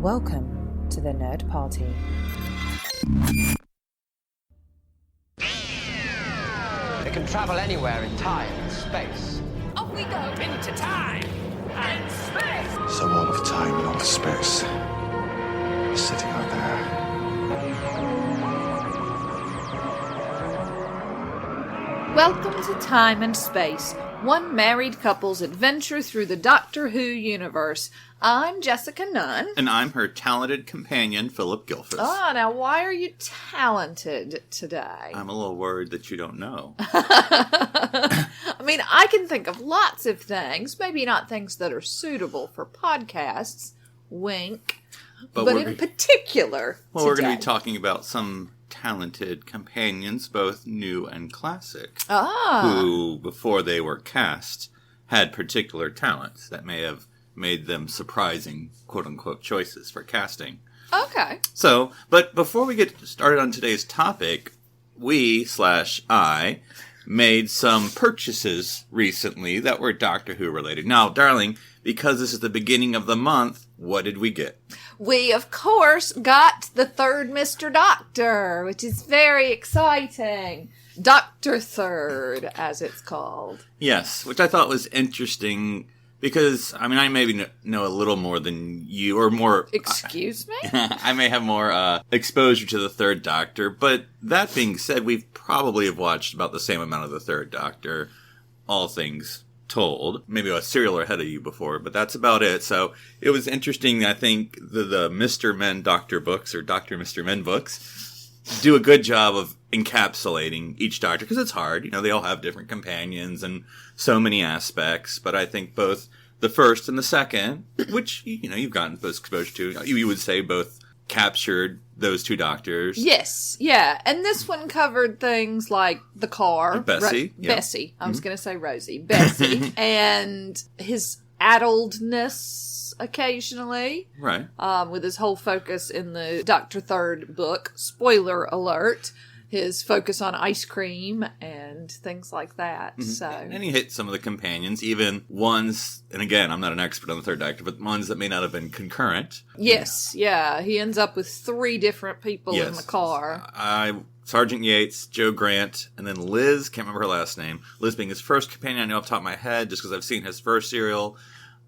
Welcome to the Nerd Party. It can travel anywhere in time and space. Off we go into time and space! So all of time and all of space is sitting out there. Welcome to Time and Space, one married couple's adventure through the Doctor Who universe. I'm Jessica Nunn. And I'm her talented companion, Phillip Gilfus. Ah, now why are you talented today? I'm a little worried that you don't know. I mean, I can think of lots of things, maybe not things that are suitable for podcasts, wink, but in particular Well, today. we're going to be talking about some talented companions, both new and classic, who, before they were cast, had particular talents that may have made them surprising, quote-unquote, choices for casting. Okay. So, but before we get started on today's topic, I made some purchases recently that were Doctor Who related. Now, darling, because this is the beginning of the month, what did we get? We, of course, got the third Mr. Doctor, which is very exciting. Doctor Third, as it's called. Yes, which I thought was interesting because, I mean, I maybe know a little more than you, or more... Excuse me? I may have more exposure to the third Doctor, but that being said, we've probably have watched about the same amount of the third Doctor, all things told. Maybe a serial ahead of you before, but that's about it. So it was interesting. I think the Mr. Men Doctor books, or Dr. Mr. Men books, do a good job of encapsulating each Doctor, because it's hard. You know, they all have different companions and so many aspects, but I think both the first and the second, which, you know, you've gotten both exposure to, you would say both captured those two Doctors. Yes, yeah. And this one covered things like the car. Bessie. Bessie. I was going to say Rosie. Bessie. And his addledness occasionally. Right. With his whole focus in the Doctor Third book. Spoiler alert. His focus on ice cream and things like that. Mm-hmm. So, and he hit some of the companions, even ones, and again, I'm not an expert on the third Doctor, but ones that may not have been concurrent. yes, yeah. He ends up with 3 different people in the car. Sergeant Yates, Joe Grant, and then Liz, can't remember her last name. Liz being his first companion, I know off the top of my head, just because I've seen his first serial,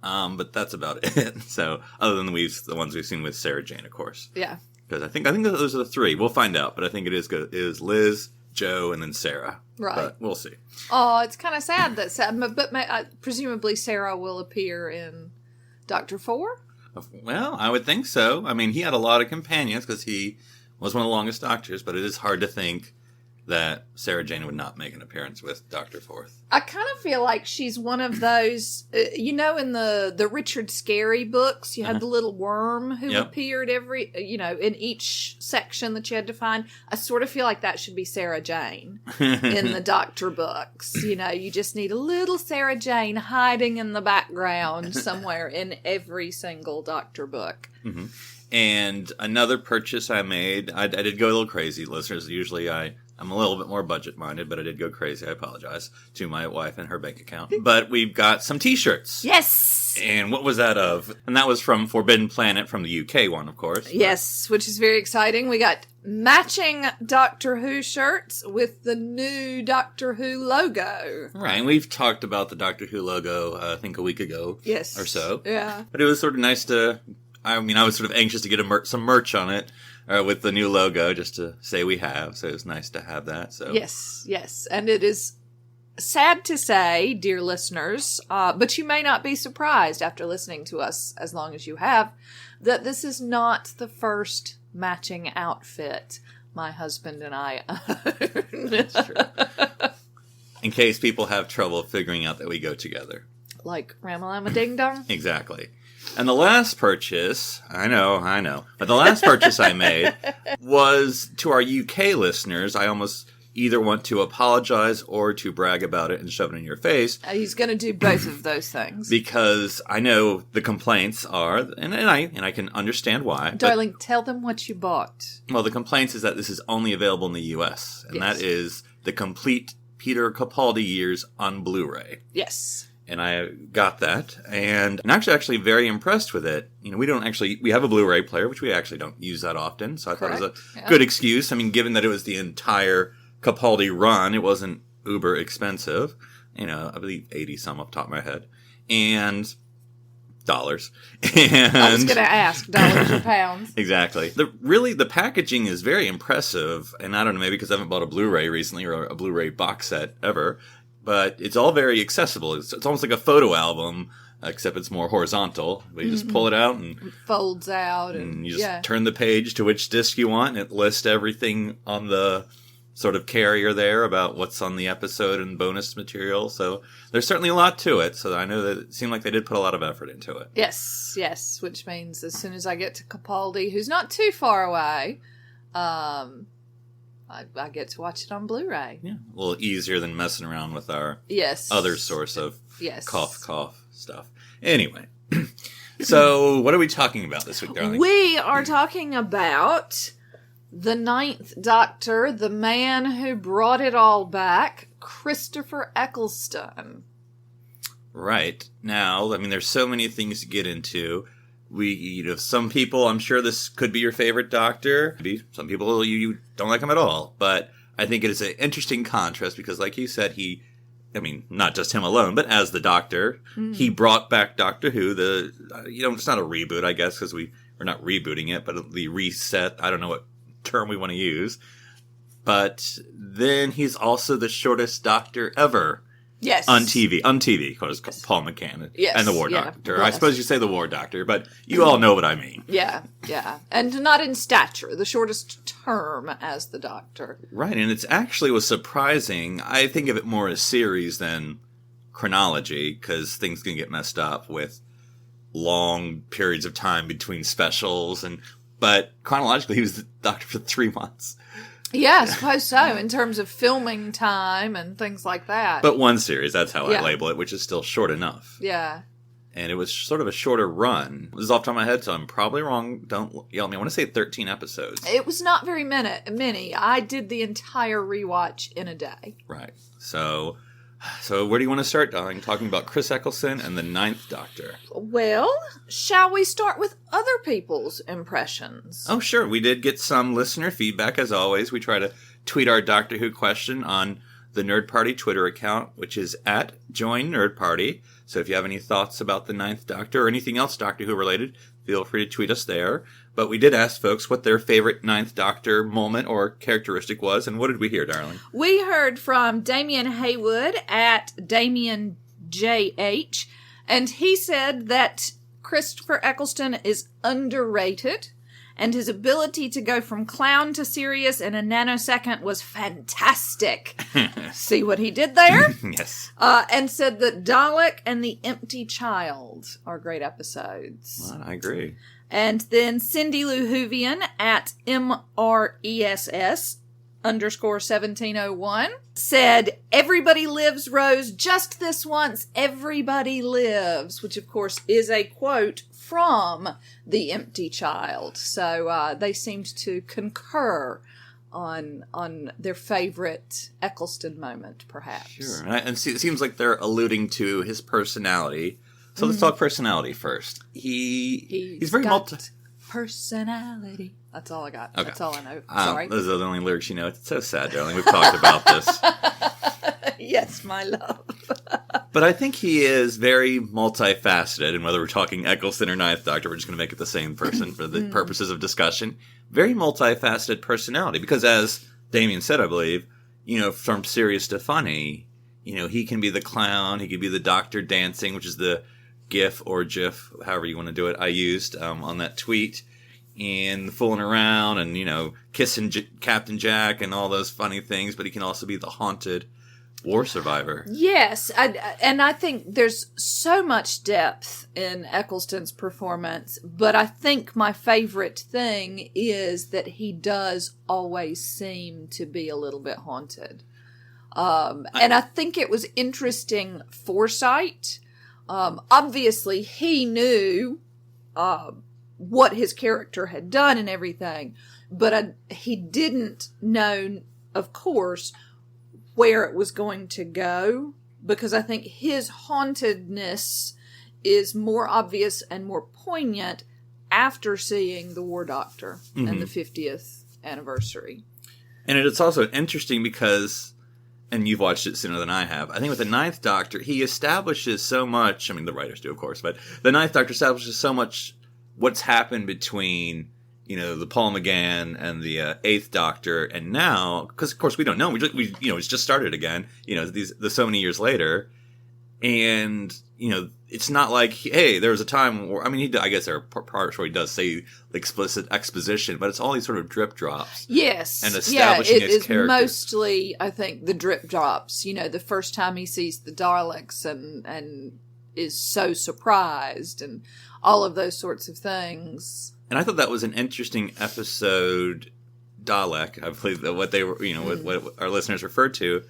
but that's about it. So, other than the ones we've seen with Sarah Jane, of course. Yeah. Because I think those are the 3. We'll find out, but I think it is Liz, Joe, and then Sarah. Right. But we'll see. Oh, it's kind of sad but presumably Sarah will appear in Doctor 4? Well, I would think so. I mean, he had a lot of companions because he was one of the longest Doctors, but it is hard to think that Sarah Jane would not make an appearance with Dr. Forth. I kind of feel like she's one of those, in the Richard Scarry books, you had the little worm who appeared in each section that you had to find. I sort of feel like that should be Sarah Jane in the Doctor books. You know, you just need a little Sarah Jane hiding in the background somewhere in every single Doctor book. Mm-hmm. And another purchase I made, I did go a little crazy, listeners. Usually I'm a little bit more budget-minded, but I did go crazy. I apologize to my wife and her bank account. But we've got some T-shirts. Yes! And what was that of? And that was from Forbidden Planet, from the UK one, of course. Yes, which is very exciting. We got matching Doctor Who shirts with the new Doctor Who logo. Right, and we've talked about the Doctor Who logo, I think a week ago. Yes. Or so. Yeah. But it was sort of nice to... I was sort of anxious to get some merch on it with the new logo, just to say we have. So it was nice to have that. So yes. And it is sad to say, dear listeners, but you may not be surprised after listening to us as long as you have, that this is not the first matching outfit my husband and I own. That's true. In case people have trouble figuring out that we go together. Like Ramalama Ding Dong? Exactly. And the last purchase, I know, but the last purchase I made was to our UK listeners. I almost either want to apologize or to brag about it and shove it in your face. He's going to do both of those things. Because I know the complaints are, and I can understand why. Darling, tell them what you bought. Well, the complaints is that this is only available in the US, and that is the complete Peter Capaldi years on Blu-ray. Yes. And I got that, and I'm actually very impressed with it. You know, we have a Blu-ray player, which we actually don't use that often, so I thought it was a good excuse. I mean, given that it was the entire Capaldi run, it wasn't uber expensive. You know, I believe 80 some off the top of my head. And dollars. And I was going to ask, dollars or pounds? Exactly. The packaging is very impressive, and I don't know, maybe because I haven't bought a Blu-ray recently or a Blu-ray box set ever. But it's all very accessible. It's almost like a photo album, except it's more horizontal. But you just pull it out and it folds out. And you just turn the page to which disc you want. And it lists everything on the sort of carrier there about what's on the episode and bonus material. So there's certainly a lot to it. So I know that it seemed like they did put a lot of effort into it. Yes. Which means as soon as I get to Capaldi, who's not too far away, I get to watch it on Blu-ray. Yeah, a little easier than messing around with our other source of cough stuff. Anyway, so what are we talking about this week, darling? We are talking about the Ninth Doctor, the man who brought it all back, Christopher Eccleston. Right. Now, I mean, there's so many things to get into. Some people, I'm sure this could be your favorite Doctor. Maybe some people, you don't like him at all. But I think it is an interesting contrast because, like you said, not just him alone, but as the Doctor, he brought back Doctor Who. It's not a reboot, I guess, because we're not rebooting it, but the reset. I don't know what term we want to use. But then he's also the shortest Doctor ever. Yes. On TV, because Paul McCann and the War Doctor. Yes. I suppose you say the War Doctor, but you all know what I mean. Yeah. And not in stature, the shortest term as the Doctor. Right, and it actually was surprising. I think of it more as series than chronology, because things can get messed up with long periods of time between specials. But chronologically, he was the Doctor for 3 months. Yeah, I suppose so, in terms of filming time and things like that. But one series, that's how I label it, which is still short enough. Yeah. And it was sort of a shorter run. This is off the top of my head, so I'm probably wrong. Don't yell at me. I want to say 13 episodes. It was not very many. I did the entire rewatch in a day. Right. So where do you want to start, darling? Talking about Chris Eccleston and the Ninth Doctor. Well, shall we start with other people's impressions? Oh, sure. We did get some listener feedback, as always. We try to tweet our Doctor Who question on the Nerd Party Twitter account, which is @JoinNerdParty. So if you have any thoughts about the Ninth Doctor or anything else Doctor Who related, feel free to tweet us there. But we did ask folks what their favorite Ninth Doctor moment or characteristic was, and what did we hear, darling? We heard from Damien Haywood @DamienJH, and he said that Christopher Eccleston is underrated, and his ability to go from clown to serious in a nanosecond was fantastic. See what he did there? Yes. And said that Dalek and the Empty Child are great episodes. Well, I agree. And then Cindy Lou Whovian @MRESS_1701 said, "Everybody lives, Rose, just this once, everybody lives," which of course is a quote from The Empty Child. So they seemed to concur on their favorite Eccleston moment, perhaps. Sure. And see, it seems like they're alluding to his personality. So let's talk personality first. He's very personality. That's all I got. Okay. That's all I know. Sorry. Those are the only lyrics you know. It's so sad, darling. We've talked about this. Yes, my love. But I think he is very multifaceted, and whether we're talking Eccleston or Ninth Doctor, we're just going to make it the same person for the purposes of discussion. Very multifaceted personality, because as Damien said, I believe, from serious to funny, he can be the clown, he can be the Doctor dancing, which is the GIF or GIF, however you want to do it, I used on that tweet, and fooling around and, kissing Captain Jack and all those funny things, but he can also be the haunted war survivor. Yes, and I think there's so much depth in Eccleston's performance, but I think my favorite thing is that he does always seem to be a little bit haunted. And I think it was interesting foresight. Obviously, he knew what his character had done and everything, but he didn't know, of course, where it was going to go. because I think his hauntedness is more obvious and more poignant after seeing the War Doctor and the 50th anniversary. And it's also interesting because, and you've watched it sooner than I have, I think with the Ninth Doctor, he establishes so much, I mean, the writers do, of course, but the Ninth Doctor establishes so much what's happened between, the Paul McGann and the Eighth Doctor, and now, because of course we don't know, it's just started again, so many years later, and, it's not like, hey, there was a time where, I guess there are parts where he does say explicit exposition, but it's all these sort of drip drops. Yes. And establishing his character. It is mostly, I think, the drip drops. The first time he sees the Daleks and is so surprised and all of those sorts of things. And I thought that was an interesting episode, Dalek, I believe that what they were, what our listeners referred to,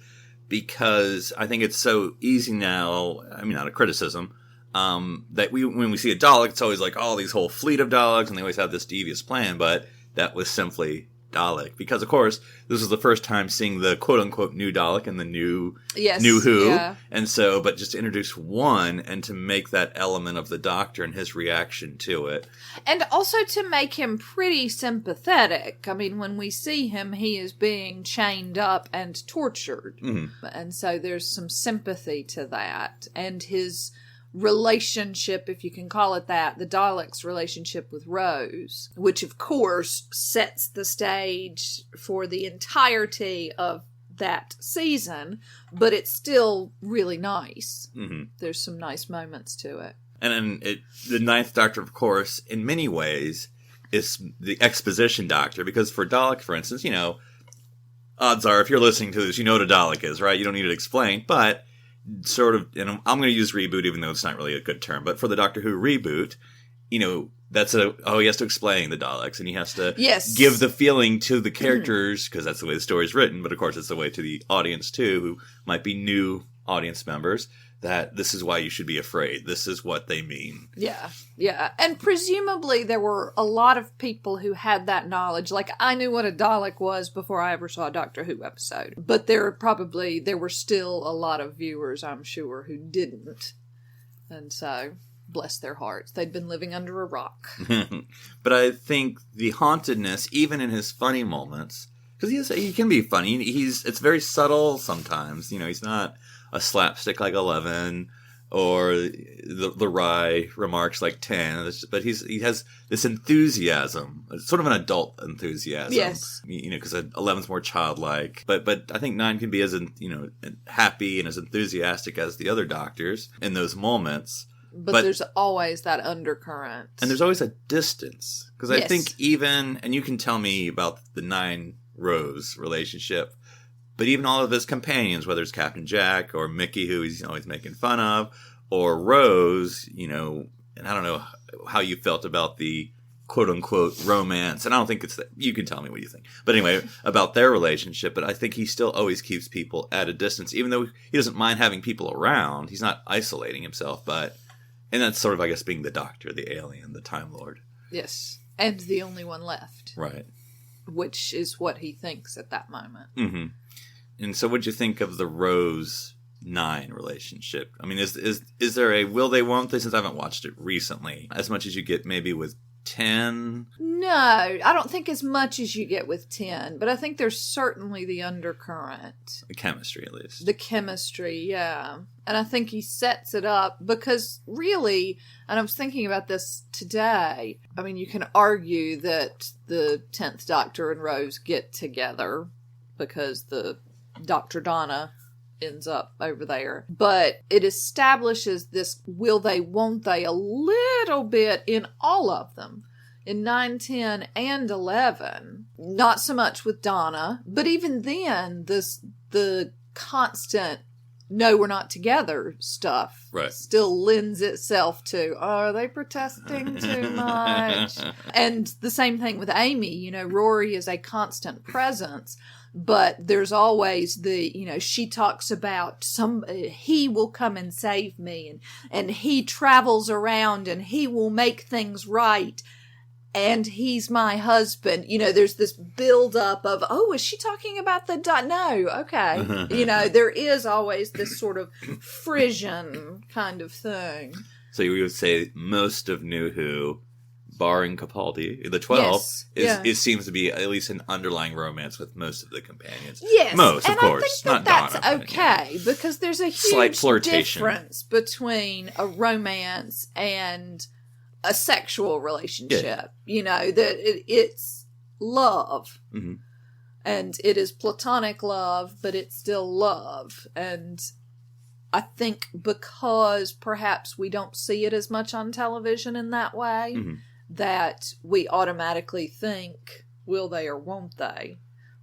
because I think it's so easy now, not a criticism, that when we see a Dalek, it's always like, oh, these whole fleet of Daleks, and they always have this devious plan, but that was simply Dalek. Because, of course, this was the first time seeing the quote-unquote new Dalek and the new Who. Yeah. And so, but just to introduce one and to make that element of the Doctor and his reaction to it. And also to make him pretty sympathetic. When we see him, he is being chained up and tortured. Mm-hmm. And so there's some sympathy to that. And his relationship, if you can call it that, the Daleks' relationship with Rose, which of course sets the stage for the entirety of that season, but it's still really nice. Mm-hmm. There's some nice moments to it. And the Ninth Doctor, of course, in many ways, is the exposition Doctor, because for Dalek, for instance, odds are, if you're listening to this, you know what a Dalek is, right? You don't need to explain, but sort of, and I'm going to use reboot, even though it's not really a good term, but for the Doctor Who reboot, that's he has to explain the Daleks, and he has to give the feeling to the characters, because that's the way the story's written, but of course it's the way to the audience too, who might be new audience members, that this is why you should be afraid. This is what they mean. Yeah, yeah. And presumably there were a lot of people who had that knowledge. Like, I knew what a Dalek was before I ever saw a Doctor Who episode. But there were still a lot of viewers, I'm sure, who didn't. And so, bless their hearts. They'd been living under a rock. But I think the hauntedness, even in his funny moments, because he can be funny. It's very subtle sometimes. He's not a slapstick like 11 or the wry remarks like 10, but he has this enthusiasm. It's sort of an adult enthusiasm. Yes. Because 11's more childlike. But I think 9 can be as happy and as enthusiastic as the other Doctors in those moments. But there's always that undercurrent. And there's always a distance. Because I think even, and you can tell me about the 9 Rose relationship, but even all of his companions, whether it's Captain Jack or Mickey, who he's always making fun of, or Rose, and I don't know how you felt about the quote-unquote romance, and I don't think it's that. You can tell me what you think. But anyway, about their relationship, but I think he still always keeps people at a distance, even though he doesn't mind having people around. He's not isolating himself, and that's sort of, I guess, being the Doctor, the alien, the Time Lord. Yes, and the only one left. Right. Which is what he thinks at that moment. Mm-hmm. And so what'd you think of the Rose 9 relationship? Is there a will they, won't they, since I haven't watched it recently, as much as you get maybe with 10? No, I don't think as much as you get with 10, but I think there's certainly the undercurrent. The chemistry, at least. The chemistry, yeah. And I think he sets it up because really, and I was thinking about this today, you can argue that the 10th Doctor and Rose get together because the Dr. Donna ends up over there. But it establishes this will they, won't they a little bit in all of them. In 9, 10, and 11. Not so much with Donna, but even then, the constant no, we're not together stuff still lends itself to, are they protesting too much? And the same thing with Amy. Rory is a constant presence. But there's always she talks about he will come and save me, and he travels around and he will make things right. and he's my husband. There's this build-up of, oh, is she talking about the no, okay. There is always this sort of frisson kind of thing. So you would say most of New Who, barring Capaldi, the 12, it seems to be at least an underlying romance with most of the companions. Yes. Most, and of course. I think Not that's Donna, okay, because there's a huge slight flirtation difference between a romance and a sexual relationship. That it's love. Mm-hmm. And it is platonic love, but it's still love. And I think because perhaps we don't see it as much on television in that way, that we automatically think, will they or won't they,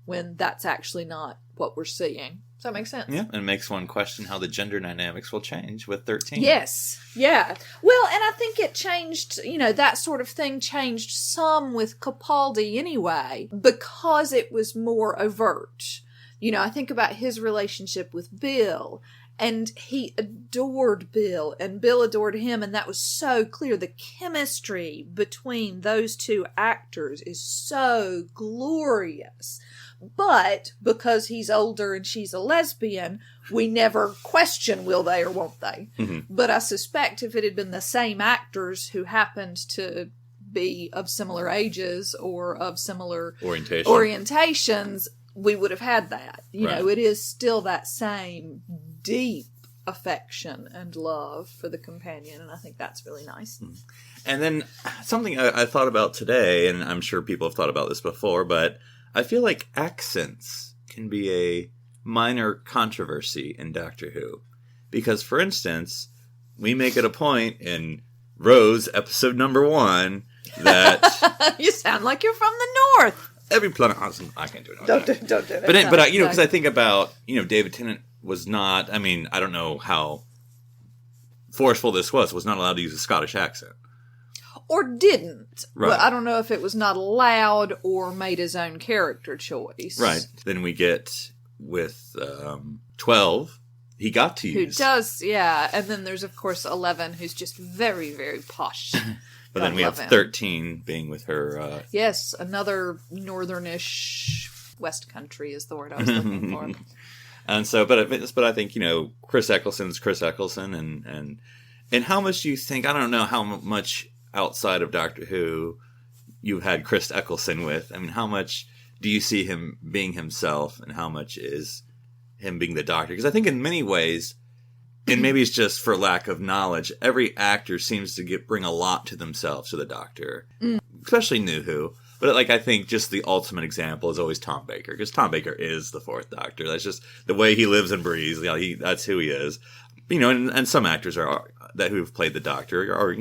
when that's actually not what we're seeing. Does that make sense? Yeah, and it makes one question how the gender dynamics will change with 13. Yes, yeah. Well, and I think it changed, that sort of thing changed some with Capaldi anyway, because it was more overt. I think about his relationship with Bill, and he adored Bill, and Bill adored him, and that was so clear. The chemistry between those two actors is so glorious. But because he's older and she's a lesbian, we never question will they or won't they. Mm-hmm. But I suspect if it had been the same actors who happened to be of similar ages or of similar orientations, we would have had that. It is still that same deep affection and love for the companion, and I think that's really nice. Mm. And then something I thought about today, and I'm sure people have thought about this before, but I feel like accents can be a minor controversy in Doctor Who. Because, for instance, we make it a point in Rose, episode number 1, that... You sound like you're from the North! Every planet... I can't do it. Don't do it. But because I think about, David Tennant was not... I mean, I don't know how forceful this was not allowed to use a Scottish accent. Or didn't. Right. But I don't know if it was not allowed or made his own character choice. Right. Then we get with 12, he got to use. Who does, yeah. And then there's, of course, 11, who's just very, very posh. But then we have 13 being with her. Yes, another northernish West Country is the word I was looking for. And so, but I think, Chris Eccleston's Chris Eccleston. And how much do you think, I don't know how much outside of Doctor Who you've had Chris Eccleston with. I mean, how much do you see him being himself and how much is him being the Doctor? Because I think in many ways, and maybe it's just for lack of knowledge, every actor seems to bring a lot to themselves to the Doctor, especially New Who. But I think just the ultimate example is always Tom Baker, because Tom Baker is the Fourth Doctor. That's just the way he lives and breathes. That's who he is. And some actors who've played the Doctor are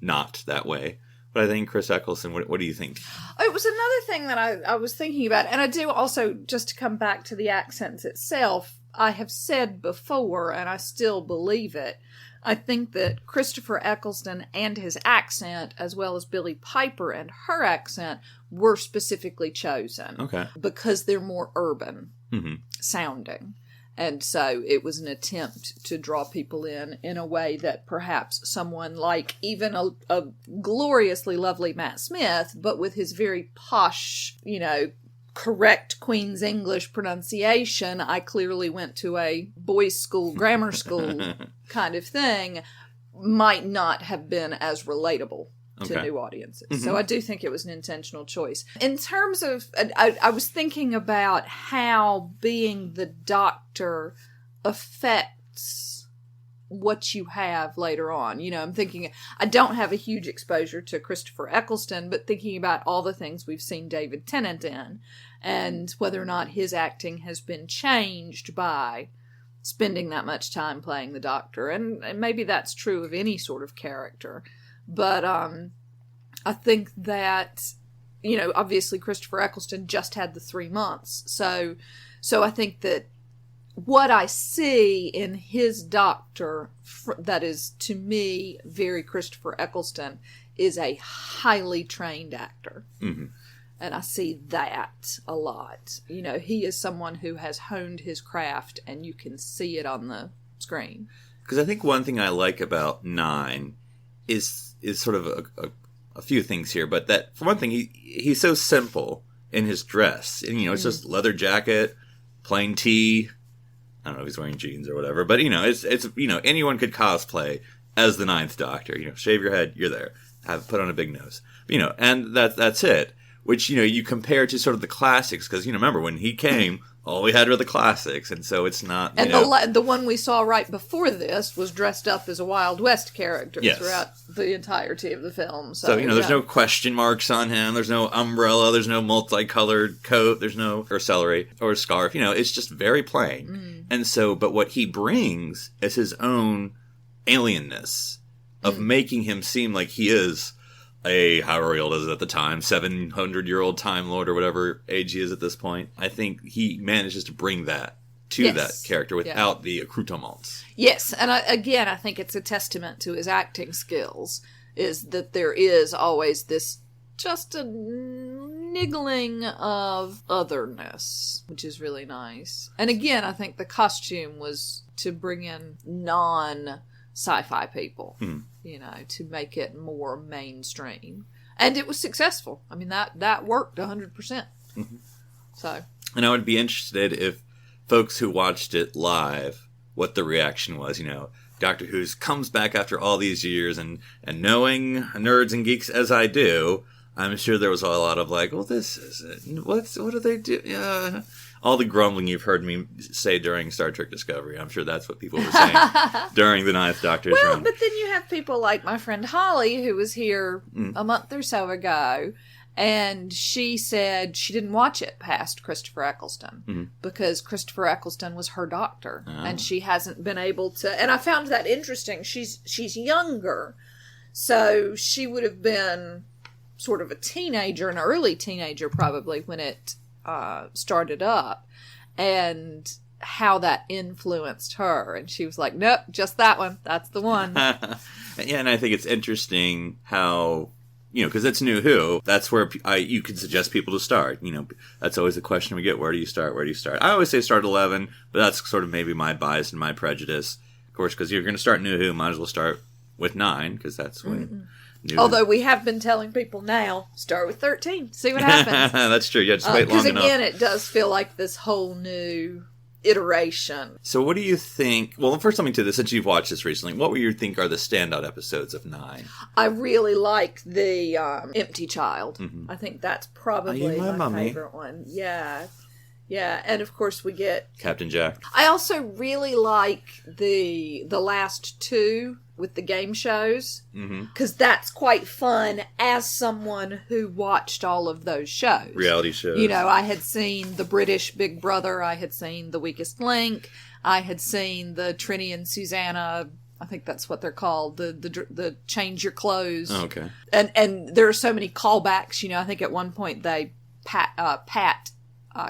not that way. But I think Chris Eccleston, what do you think? It was another thing that I was thinking about. And I do also, just to come back to the accents itself, I have said before, and I still believe it, I think that Christopher Eccleston and his accent, as well as Billie Piper and her accent, were specifically chosen. Okay. Because they're more urban sounding. And so it was an attempt to draw people in a way that perhaps someone like even a gloriously lovely Matt Smith, but with his very posh, correct Queen's English pronunciation, I clearly went to a boys' school, grammar school kind of thing, might not have been as relatable to new audiences. Mm-hmm. So I do think it was an intentional choice. In terms of, I was thinking about how being the Doctor affects what you have later on. I'm thinking, I don't have a huge exposure to Christopher Eccleston, but thinking about all the things we've seen David Tennant in, and whether or not his acting has been changed by spending that much time playing the Doctor. And maybe that's true of any sort of character. But I think that, obviously Christopher Eccleston just had the 3 months. So I think that what I see in his Doctor, that is, to me, very Christopher Eccleston, is a highly trained actor. Mm-hmm. And I see that a lot. He is someone who has honed his craft, and you can see it on the screen. Because I think one thing I like about 9 is sort of a few things here, but that, for one thing, he's so simple in his dress. And, it's just leather jacket, plain tee. I don't know if he's wearing jeans or whatever, but, it's anyone could cosplay as the Ninth Doctor. Shave your head, you're there. Put on a big nose. And that's it. Which, you compare to sort of the classics, because, remember, when he came, all we had were the classics, and so it's not, And the one we saw right before this was dressed up as a Wild West character throughout the entirety of the film. So there's no question marks on him, there's no umbrella, there's no multicolored coat, there's no, or celery, or scarf, it's just very plain. And so, but what he brings is his own alienness of making him seem like he is however old is it at the time, 700-year-old Time Lord or whatever age he is at this point. I think he manages to bring that to that character without the accoutrements. Yes, and I think it's a testament to his acting skills, is that there is always this just a niggling of otherness, which is really nice. And again, I think the costume was to bring in non-sci-fi people. To make it more mainstream. And it was successful. I mean, that worked 100%. So. And I would be interested if folks who watched it live, what the reaction was. Doctor Who comes back after all these years, and knowing nerds and geeks as I do, I'm sure there was a lot of like, well, this is it. What do they do? All the grumbling you've heard me say during Star Trek Discovery. I'm sure that's what people were saying during the Ninth Doctor's run. But then you have people like my friend Holly, who was here a month or so ago, and she said she didn't watch it past Christopher Eccleston because Christopher Eccleston was her doctor, and she hasn't been able to. And I found that interesting. She's younger, so she would have been sort of a teenager, an early teenager probably, when it started up, and how that influenced her. And she was like, nope, just that one. That's the one. And I think it's interesting how, because it's New Who, that's where you can suggest people to start. That's always the question we get. Where do you start? I always say start 11, but that's sort of maybe my bias and my prejudice. Of course, because you're going to start New Who, might as well start with 9, because that's when... Although we have been telling people now, start with 13, see what happens. That's true. You just wait long enough. Because again, it does feel like this whole new iteration. So what do you think? Well, first let me do this, since you've watched this recently, what would you think are the standout episodes of 9? I really like the Empty Child. I think that's probably my favorite one. Yeah. Yeah, and of course we get Captain Jack. I also really like the last 2 with the game shows, because that's quite fun as someone who watched all of those shows. Reality shows. I had seen the British Big Brother, I had seen The Weakest Link, I had seen the Trini and Susanna, I think that's what they're called, the Change Your Clothes. Oh, okay. And there are so many callbacks, I think at one point they pat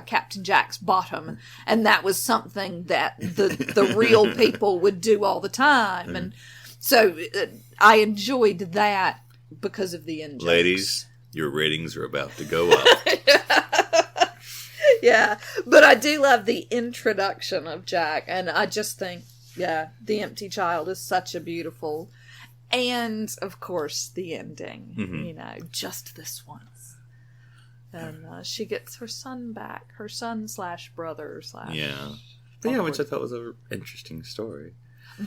Captain Jack's bottom, and that was something that the real people would do all the time, and so I enjoyed that because of the in-jokes. Ladies, your ratings are about to go up. Yeah, but I do love the introduction of Jack, and I just think, The Empty Child is such a beautiful, and of course the ending, just this once. And she gets her son back, her son/brother/ Yeah. But yeah, which I thought was an interesting story.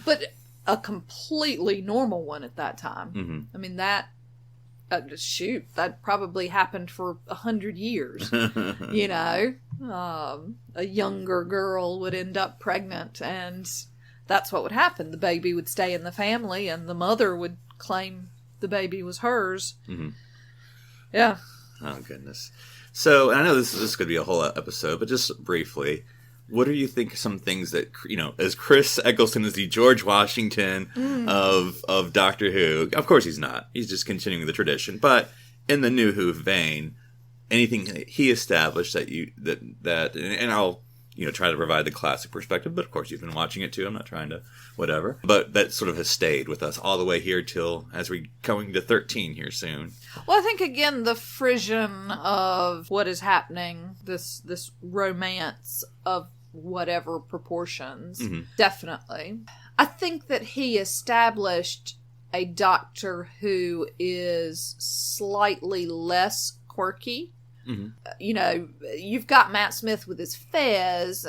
But a completely normal one at that time. I mean, that probably happened for 100 years. A younger girl would end up pregnant, and that's what would happen. The baby would stay in the family, and the mother would claim the baby was hers. Yeah. Oh, goodness. So, and I know this could be a whole episode, but just briefly, what do you think are some things that, as Chris Eccleston is the George Washington of Doctor Who, of course he's not. He's just continuing the tradition. But in the New Who vein, anything he established and I'll, try to provide the classic perspective, but of course you've been watching it too. I'm not trying to, whatever. But that sort of has stayed with us all the way here till, as we're going to 13 here soon. Well, I think, again, the frisson of what is happening, this romance of whatever proportions, definitely. I think that he established a doctor who is slightly less quirky. Mm-hmm. You know, you've got Matt Smith with his fez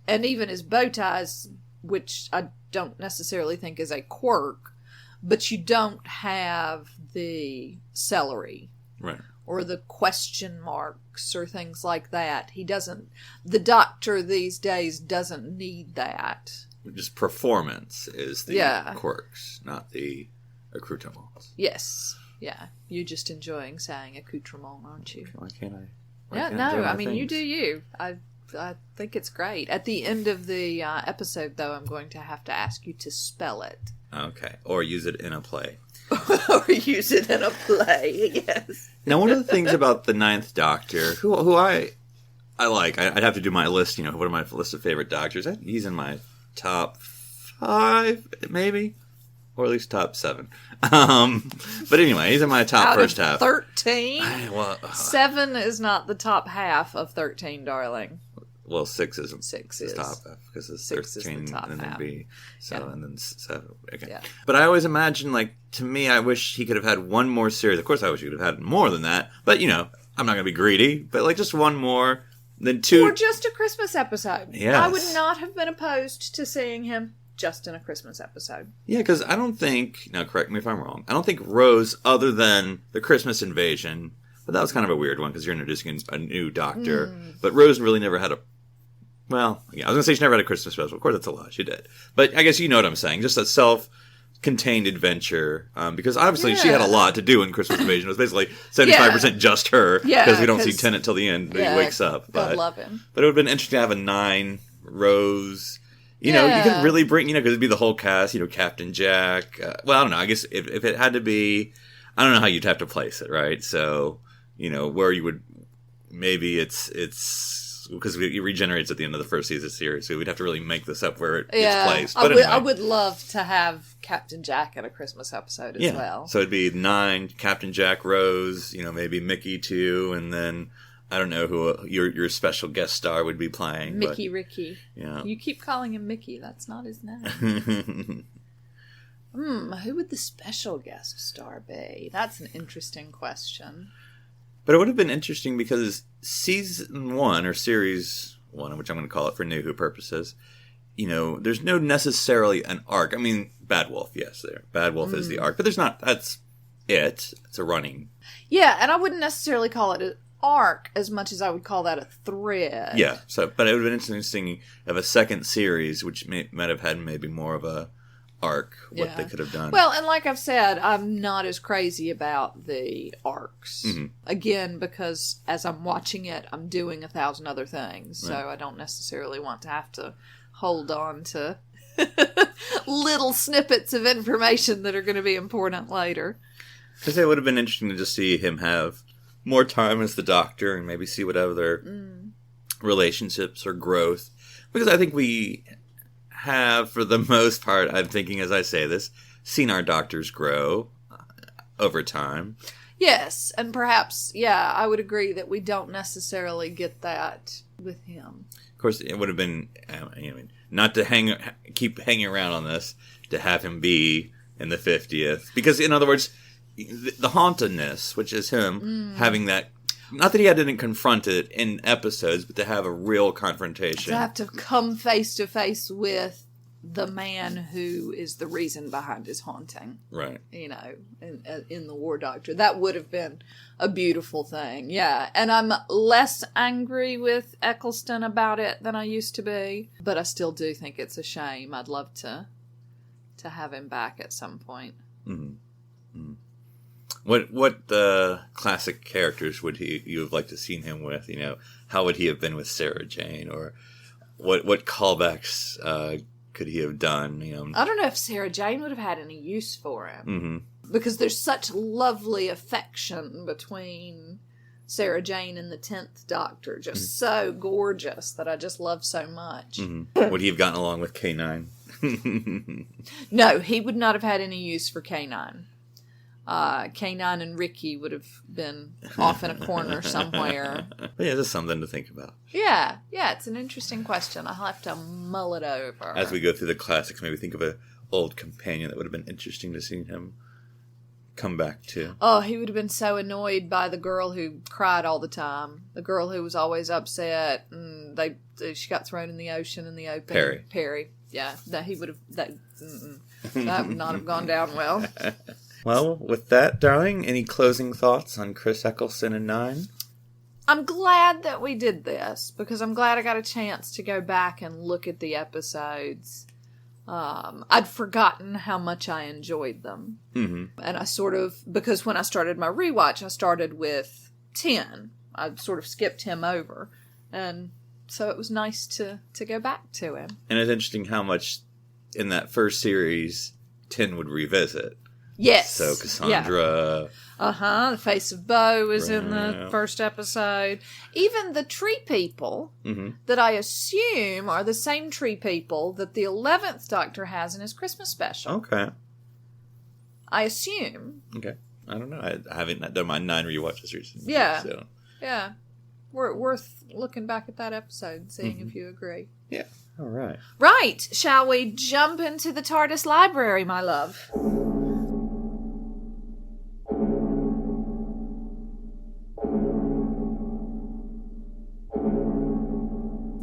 and even his bow ties, which I don't necessarily think is a quirk, but you don't have the celery. Right. Or the question marks or things like that. The doctor these days doesn't need that. Just performance is the quirks, not the accoutrements. Yes. Yeah. You're just enjoying saying accoutrement, aren't you? Why can't I? You do you. I think it's great. At the end of the episode, though, I'm going to have to ask you to spell it. Okay. Or use it in a play. Or use it in a play, yes. Now, one of the things about the Ninth Doctor, who I like, I'd have to do my list, what are my list of favorite doctors? He's in my top 5, maybe? Or at least top 7. But anyway, he's in my top first half. 13? 7 is not the top half of 13, darling. Well, 6 isn't. 6 is is. Top half, because it's 6 13 is the top and then half. B, 7, and then 7. Okay. Yeah. But I always imagine, to me, I wish he could have had one more series. Of course, I wish he could have had more than that. But, I'm not going to be greedy. But, just one more, then 2. Or just a Christmas episode. Yes. I would not have been opposed to seeing him just in a Christmas episode. Yeah, because I don't think, now correct me if I'm wrong, I don't think Rose, other than the Christmas invasion, but that was kind of a weird one because you're introducing a new doctor. But Rose really never had I was going to say she never had a Christmas special. Of course, that's a lie. She did. But I guess you know what I'm saying. Just a self-contained adventure. Because obviously she had a lot to do in Christmas Invasion. It was basically 75% just her. Because we don't see Tennant till the end. He wakes up. But I love him. But it would have been interesting to have a 9 Rose. You could really bring, because it'd be the whole cast, Captain Jack. I don't know. I guess if it had to be, I don't know how you'd have to place it, right? So, where you would, maybe it's because it regenerates at the end of the first season series, so we'd have to really make this up where it's placed. But I would love to have Captain Jack in a Christmas episode as well. So it'd be 9, Captain Jack, Rose, maybe Mickey too, and then I don't know who your special guest star would be playing. Ricky. Yeah. You keep calling him Mickey. That's not his name. Who would the special guest star be? That's an interesting question. But it would have been interesting because season 1, or series 1, which I'm going to call it for New Who purposes, there's no necessarily an arc. I mean, Bad Wolf, yes, Bad Wolf is the arc, but there's not, that's it. It's a running. Yeah, and I wouldn't necessarily call it an arc as much as I would call that a thread. Yeah, but it would have been interesting of a second series, which might have had maybe more of a arc, what they could have done. Well, and like I've said, I'm not as crazy about the arcs. Mm-hmm. Again, because as I'm watching it, I'm doing 1,000 other things. Right. So I don't necessarily want to have to hold on to little snippets of information that are going to be important later. Because it would have been interesting to just see him have more time as the Doctor and maybe see what other relationships or growth. Because I think we have, for the most part, I'm thinking as I say this, seen our doctors grow over time. Yes, and perhaps, I would agree that we don't necessarily get that with him. Of course, it would have been, not to keep hanging around on this, to have him be in the 50th. Because, in other words, the hauntedness, which is him having that, not that he didn't confront it in episodes, but to have a real confrontation. To have to come face to face with the man who is the reason behind his haunting. Right. In the War Doctor. That would have been a beautiful thing. Yeah. And I'm less angry with Eccleston about it than I used to be. But I still do think it's a shame. I'd love to have him back at some point. Mm-hmm. Mm-hmm. What classic characters would you have liked to seen him with? How would he have been with Sarah Jane, or what callbacks could he have done? I don't know if Sarah Jane would have had any use for him, mm-hmm. because there's such lovely affection between Sarah Jane and the 10th Doctor, just so gorgeous that I just love so much. Mm-hmm. Would he have gotten along with K9? No, he would not have had any use for K9. K9 and Ricky would have been off in a corner somewhere. But yeah, just something to think about. Yeah, it's an interesting question. I'll have to mull it over. As we go through the classics, maybe think of an old companion that would have been interesting to see him come back to. Oh, he would have been so annoyed by the girl who cried all the time. The girl who was always upset, and she got thrown in the ocean in the open. Perry. Yeah, that he would have that would not have gone down well. Well, with that, darling, any closing thoughts on Chris Eccleston and 9? I'm glad that we did this, because I'm glad I got a chance to go back and look at the episodes. I'd forgotten how much I enjoyed them. Mm-hmm. And I because when I started my rewatch, I started with 10. I sort of skipped him over. And so it was nice to go back to him. And it's interesting how much in that first series 10 would revisit. Yes. So Cassandra. Yeah. The Face of Bo was in the first episode. Even the tree people that I assume are the same tree people that the 11th Doctor has in his Christmas special. Okay. I assume. Okay. I don't know. I haven't done my 9 rewatches recently. Yeah. So. Yeah. Worth looking back at that episode and seeing if you agree. Yeah. All right. Right. Shall we jump into the TARDIS library, my love?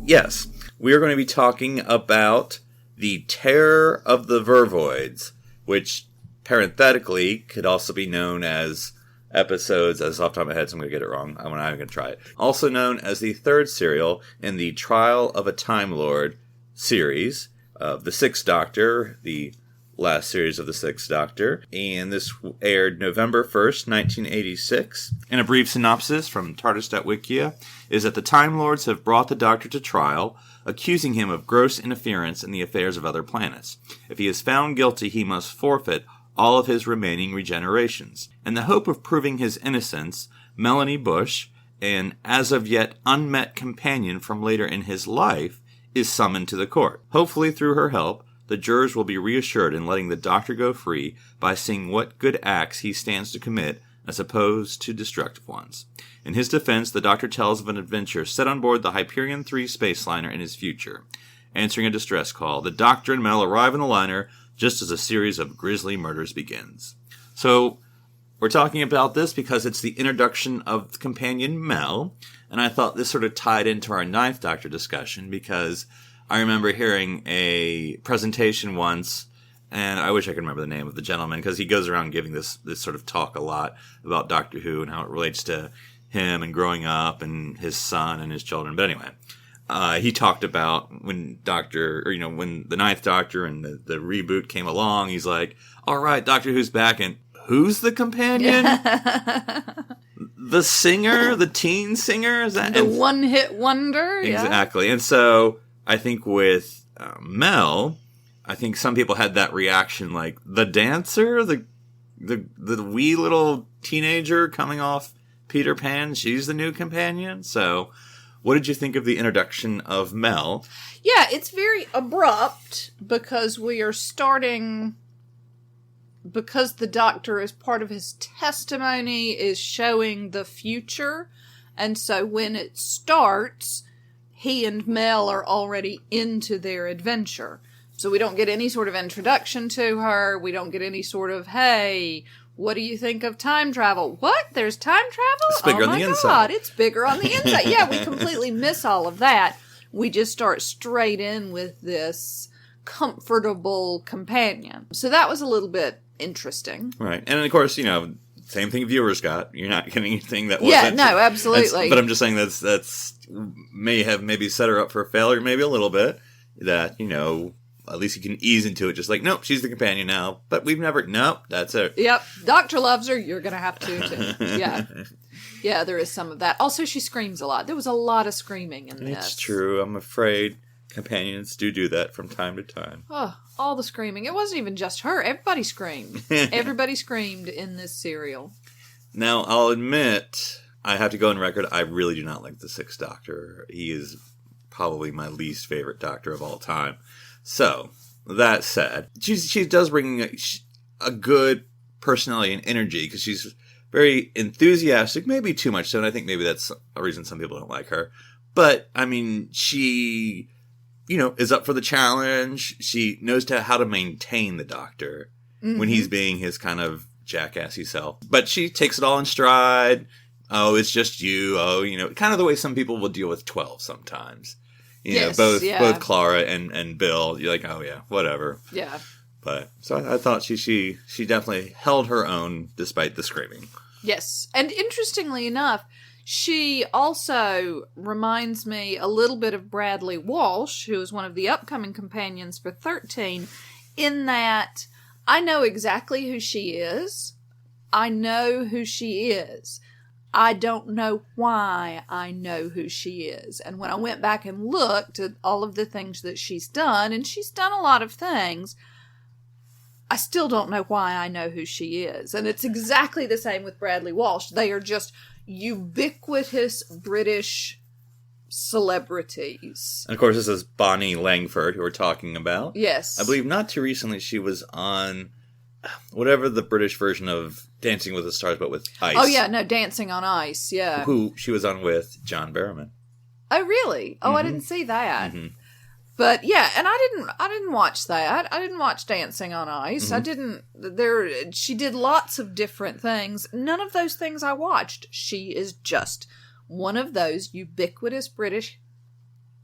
Yes, we are going to be talking about the Terror of the Vervoids, which parenthetically could also be known as episodes, as off the top of my head, so I'm going to get it wrong. I'm not even going to try it. Also known as the third serial in the Trial of a Time Lord series of the Sixth Doctor, the last series of the Sixth Doctor, and this aired November 1st, 1986. And a brief synopsis from TARDIS.wikia is that the Time Lords have brought the Doctor to trial, accusing him of gross interference in the affairs of other planets. If he is found guilty, he must forfeit all of his remaining regenerations. In the hope of proving his innocence, Melanie Bush, an as of yet unmet companion from later in his life, is summoned to the court. Hopefully, through her help, the jurors will be reassured in letting the Doctor go free by seeing what good acts he stands to commit as opposed to destructive ones. In his defense, the Doctor tells of an adventure set on board the Hyperion 3 space liner in his future. Answering a distress call, the Doctor and Mel arrive in the liner just as a series of grisly murders begins. So, we're talking about this because it's the introduction of companion Mel, and I thought this sort of tied into our 9th Doctor discussion because I remember hearing a presentation once, and I wish I could remember the name of the gentleman, because he goes around giving this sort of talk a lot about Doctor Who and how it relates to him and growing up and his son and his children. But anyway, he talked about when when the 9th Doctor and the reboot came along, he's like, all right, Doctor Who's back, and who's the companion? The singer, the teen singer? Is that the one-hit wonder? Exactly. Yeah. And so I think with Mel, I think some people had that reaction, like the dancer, the wee little teenager coming off Peter Pan, she's the new companion. So what did you think of the introduction of Mel? Yeah, it's very abrupt because we are starting, because the Doctor, as part of his testimony, is showing the future. And so when it starts, he and Mel are already into their adventure. So we don't get any sort of introduction to her. We don't get any sort of, hey, what do you think of time travel? What? There's time travel? It's bigger on the inside. It's bigger on the inside. Yeah, we completely miss all of that. We just start straight in with this comfortable companion. So that was a little bit interesting. Right. And of course, same thing viewers got. You're not getting anything that wasn't. Yeah, no, absolutely. But I'm just saying that's may have maybe set her up for failure, maybe a little bit. That, at least you can ease into it. Just like, nope, she's the companion now. But nope, that's it. Yep. Doctor loves her. You're going to have to, too. Yeah. Yeah, there is some of that. Also, she screams a lot. There was a lot of screaming in this. It's true. I'm afraid companions do that from time to time. Oh, all the screaming. It wasn't even just her. Everybody screamed. Everybody screamed in this serial. Now, I'll admit, I have to go on record, I really do not like the Sixth Doctor. He is probably my least favorite Doctor of all time. So, that said, she does bring a good personality and energy, because she's very enthusiastic, maybe too much so, and I think maybe that's a reason some people don't like her. But, she, is up for the challenge. She knows how to maintain the Doctor when he's being his kind of jackassy self. But she takes it all in stride. Oh, it's just you. Oh, kind of the way some people will deal with 12 sometimes. Both Clara and Bill. You're like, oh yeah, whatever. Yeah. But so I thought she definitely held her own despite the screaming. Yes, and interestingly enough, she also reminds me a little bit of Bradley Walsh, who is one of the upcoming companions for 13, in that I know exactly who she is. I know who she is. I don't know why I know who she is. And when I went back and looked at all of the things that she's done, and she's done a lot of things, I still don't know why I know who she is. And it's exactly the same with Bradley Walsh. They are just ubiquitous British celebrities. And of course, this is Bonnie Langford, who we're talking about. Yes. I believe not too recently she was on whatever the British version of Dancing with the Stars, but with ice. Oh, yeah, no, Dancing on Ice, yeah. Who she was on with John Barrowman. Oh, really? Oh, I didn't see that. Mm-hmm. But yeah, and I didn't watch that. I didn't watch Dancing on Ice. She did lots of different things. None of those things I watched. She is just one of those ubiquitous British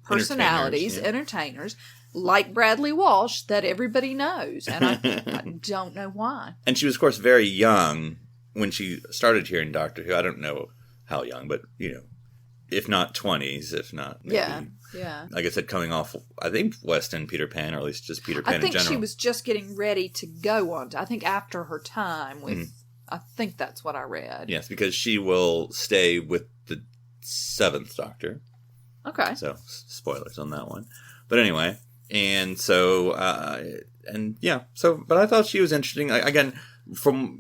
personalities, entertainers, like Bradley Walsh, that everybody knows. And I don't know why. And she was, of course, very young when she started here in Doctor Who. I don't know how young, but, if not 20s, if not maybe. Yeah. Like I said, coming off, I think, West End Peter Pan, or at least just Peter Pan in general. I think she was just getting ready to go on. I think after her time with, I think that's what I read. Yes, because she will stay with the 7th Doctor. Okay. So, spoilers on that one. But anyway, and so, but I thought she was interesting. Again,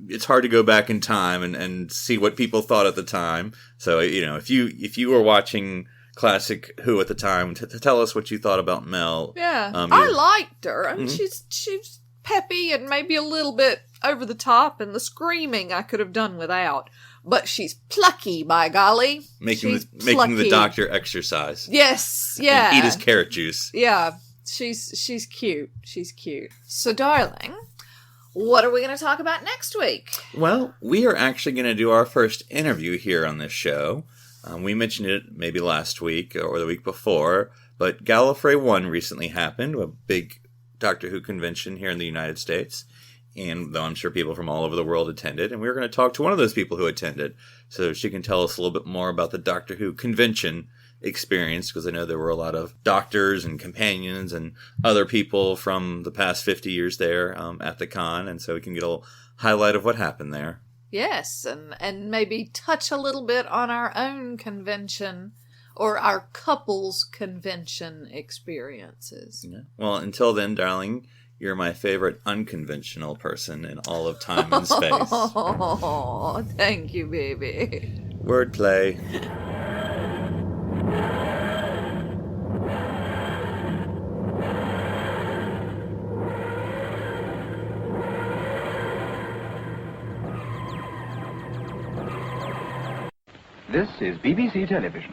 it's hard to go back in time and see what people thought at the time. So, if you were watching classic Who at the time, to tell us what you thought about Mel. Yeah, I liked her. I mean, she's peppy and maybe a little bit over the top, and the screaming I could have done without. But she's plucky, by golly. Making the Doctor exercise. Yes, yeah. And eat his carrot juice. Yeah, she's cute. She's cute. So, darling, what are we going to talk about next week? Well, we are actually going to do our first interview here on this show. We mentioned it maybe last week or the week before, but Gallifrey 1 recently happened, a big Doctor Who convention here in the United States. And though I'm sure people from all over the world attended, and we were going to talk to one of those people who attended, so she can tell us a little bit more about the Doctor Who convention experience, because I know there were a lot of doctors and companions and other people from the past 50 years there at the con, and so we can get a highlight of what happened there. Yes, and maybe touch a little bit on our own convention or our couples convention experiences. Yeah. Well, until then, darling, you're my favorite unconventional person in all of time and space. Oh, thank you, baby. Wordplay. This is BBC Television.